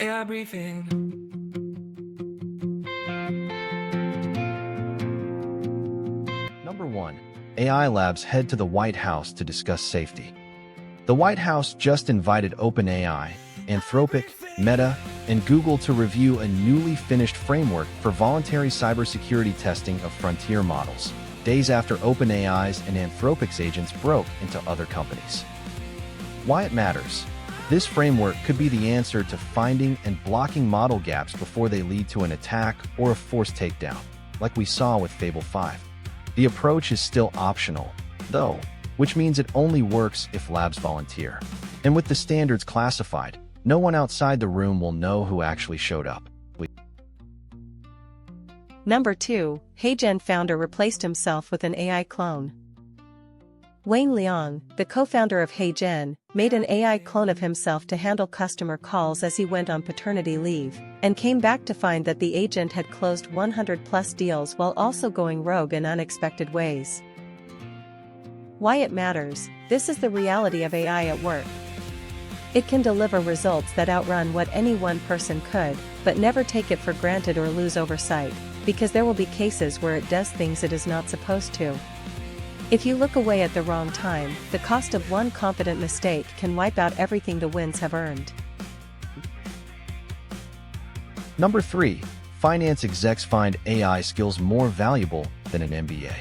AI briefing. Number 1. AI labs head to the White House to discuss safety. The White House just invited OpenAI, Anthropic, Meta, and Google to review a newly finished framework for voluntary cybersecurity testing of frontier models, days after OpenAI's and Anthropic's agents broke into other companies. Why it matters. This framework could be the answer to finding and blocking model gaps before they lead to an attack or a forced takedown, like we saw with Fable 5. The approach is still optional, though, which means it only works if labs volunteer. And with the standards classified, no one outside the room will know who actually showed up. Number 2. HeyGen founder replaced himself with an AI clone. Wayne Leong, the co-founder of HeyGen, made an AI clone of himself to handle customer calls as he went on paternity leave, and came back to find that the agent had closed 100+ deals while also going rogue in unexpected ways. Why it matters. This is the reality of AI at work. It can deliver results that outrun what any one person could, but never take it for granted or lose oversight, because there will be cases where it does things it is not supposed to. If you look away at the wrong time, the cost of one confident mistake can wipe out everything the wins have earned. Number 3. Finance execs find AI skills more valuable than an MBA.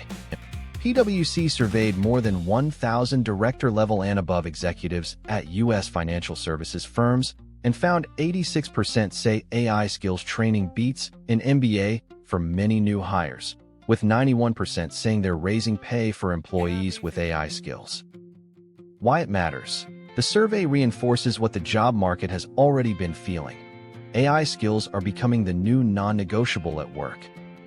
PwC surveyed more than 1,000 director-level and above executives at U.S. financial services firms and found 86% say AI skills training beats an MBA for many new hires, with 91% saying they're raising pay for employees with AI skills. Why it matters. The survey reinforces what the job market has already been feeling. AI skills are becoming the new non-negotiable at work.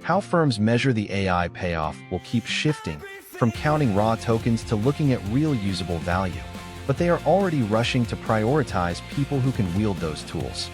How firms measure the AI payoff will keep shifting, from counting raw tokens to looking at real usable value. But they are already rushing to prioritize people who can wield those tools.